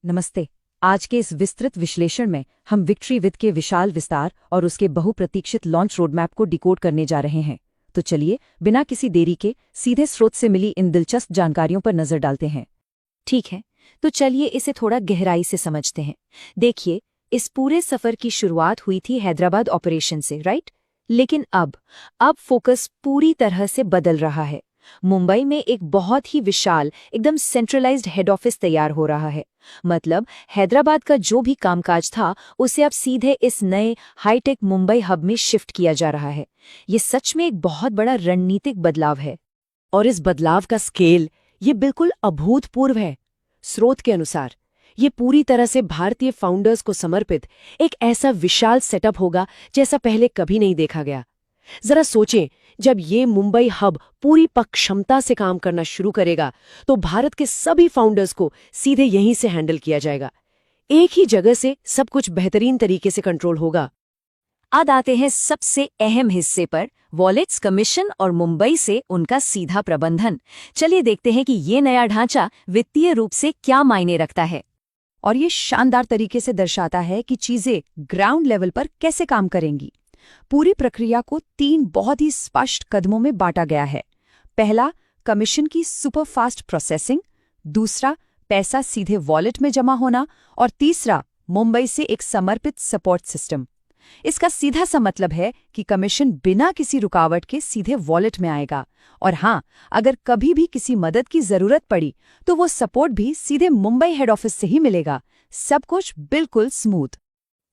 नमस्ते। आज के इस विस्तृत विश्लेषण में हम विक्ट्री विद के विशाल विस्तार और उसके बहुप्रतीक्षित लॉन्च रोडमैप को डिकोड करने जा रहे हैं। तो चलिए, बिना किसी देरी के सीधे स्रोत से मिली इन दिलचस्प जानकारियों पर नजर डालते हैं। ठीक है, तो चलिए इसे थोड़ा गहराई से समझते हैं। देखिए, इस पूरे सफर की शुरुआत हुई थी हैदराबाद ऑपरेशन से, राइट? लेकिन अब फोकस पूरी तरह से बदल रहा है। मुंबई में एक बहुत ही विशाल, एकदम सेंट्रलाइज्ड हेड ऑफिस तैयार हो रहा है। मतलब हैदराबाद का जो भी कामकाज था, उसे अब सीधे इस नए हाईटेक मुंबई हब में शिफ्ट किया जा रहा है। ये सच में एक बहुत बड़ा रणनीतिक बदलाव है। और इस बदलाव का स्केल ये बिल्कुल अभूतपूर्व है। स्रोत के अनुसार ये पूरी तरह से भारतीय फाउंडर्स को समर्पित एक ऐसा विशाल सेटअप होगा जैसा पहले कभी नहीं देखा गया। जरा सोचें, जब ये मुंबई हब पूरी पक क्षमता से काम करना शुरू करेगा तो भारत के सभी फाउंडर्स को सीधे यहीं से हैंडल किया जाएगा। एक ही जगह से सब कुछ बेहतरीन तरीके से कंट्रोल होगा। अब आते हैं सबसे अहम हिस्से पर, वॉलेट्स, कमीशन और मुंबई से उनका सीधा प्रबंधन। चलिए देखते हैं कि ये नया ढांचा वित्तीय रूप से क्या मायने रखता है। और ये शानदार तरीके से दर्शाता है कि चीजें ग्राउंड लेवल पर कैसे काम करेंगी। पूरी प्रक्रिया को 3 बहुत ही स्पष्ट कदमों में बांटा गया है। पहला, कमीशन की सुपरफास्ट प्रोसेसिंग। दूसरा, पैसा सीधे वॉलेट में जमा होना। और तीसरा, मुंबई से एक समर्पित सपोर्ट सिस्टम। इसका सीधा सा मतलब है कि कमीशन बिना किसी रुकावट के सीधे वॉलेट में आएगा। और हाँ, अगर कभी भी किसी मदद की जरूरत पड़ी तो वो सपोर्ट भी सीधे मुंबई हेड ऑफिस से ही मिलेगा। सब कुछ बिल्कुल स्मूथ।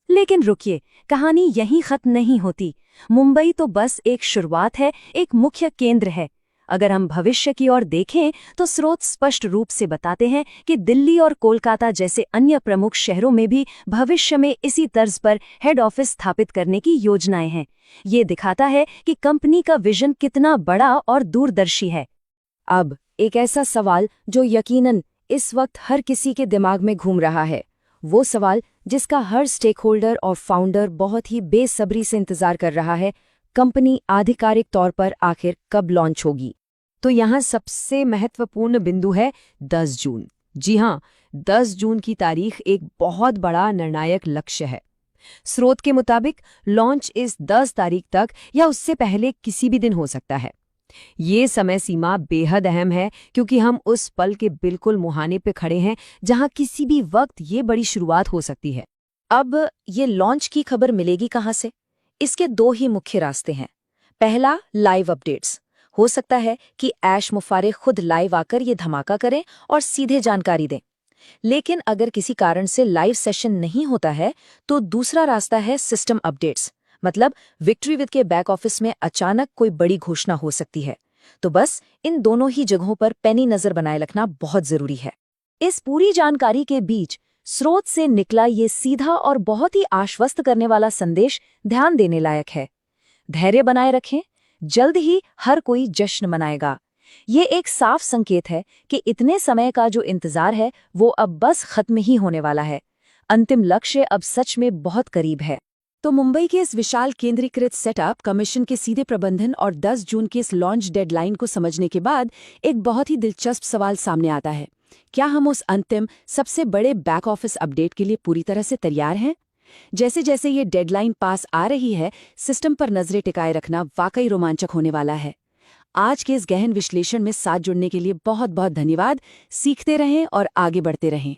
लेकिन रुकिए, कहानी यहीं खत्म नहीं होती। मुंबई तो बस एक शुरुआत है, एक मुख्य केंद्र है। अगर हम भविष्य की ओर देखें तो स्रोत स्पष्ट रूप से बताते हैं कि दिल्ली और कोलकाता जैसे अन्य प्रमुख शहरों में भी भविष्य में इसी तर्ज पर हेड ऑफिस स्थापित करने की योजनाएं हैं। ये दिखाता है कि कंपनी का विजन कितना बड़ा और दूरदर्शी है। अब एक ऐसा सवाल जो यकीनन इस वक्त हर किसी के दिमाग में घूम रहा है, वो सवाल जिसका हर स्टेक होल्डर और फाउंडर बहुत ही बेसब्री से इंतजार कर रहा है, कंपनी आधिकारिक तौर पर आखिर कब लॉन्च होगी। तो यहाँ सबसे महत्वपूर्ण बिंदु है 10 जून। जी हाँ, 10 जून की तारीख एक बहुत बड़ा निर्णायक लक्ष्य है। स्रोत के मुताबिक लॉन्च इस 10 तारीख तक या उससे पहले किसी भी दिन हो सकता है। ये समय सीमा बेहद अहम है क्योंकि हम उस पल के बिल्कुल मुहाने पे खड़े हैं जहां किसी भी वक्त ये बड़ी शुरुआत हो सकती है। अब ये लॉन्च की खबर मिलेगी कहाँ से? इसके 2 ही मुख्य रास्ते हैं। पहला, लाइव अपडेट्स। हो सकता है कि ऐश मुफारे खुद लाइव आकर ये धमाका करें और सीधे जानकारी दें। लेकिन अगर किसी कारण से लाइव सेशन नहीं होता है तो दूसरा रास्ता है सिस्टम अपडेट्स। मतलब विक्ट्री विद के बैक ऑफिस में अचानक कोई बड़ी घोषणा हो सकती है। तो बस इन दोनों ही जगहों पर पैनी नजर बनाए रखना बहुत जरूरी है। इस पूरी जानकारी के बीच स्रोत से निकला ये सीधा और बहुत ही आश्वस्त करने वाला संदेश ध्यान देने लायक है। धैर्य बनाए रखें, जल्द ही हर कोई जश्न मनाएगा। ये एक साफ संकेत है कि इतने समय का जो इंतजार है वो अब बस खत्म ही होने वाला है। अंतिम लक्ष्य अब सच में बहुत करीब है। तो मुंबई के इस विशाल केंद्रीकृत सेटअप, कमीशन के सीधे प्रबंधन और 10 जून की इस लॉन्च डेडलाइन को समझने के बाद एक बहुत ही दिलचस्प सवाल सामने आता है। क्या हम उस अंतिम सबसे बड़े बैक ऑफिस अपडेट के लिए पूरी तरह से तैयार हैं? जैसे जैसे ये डेडलाइन पास आ रही है, सिस्टम पर नजरें टिकाए रखना वाकई रोमांचक होने वाला है। आज के इस गहन विश्लेषण में साथ जुड़ने के लिए बहुत बहुत धन्यवाद। सीखते रहें और आगे बढ़ते रहें।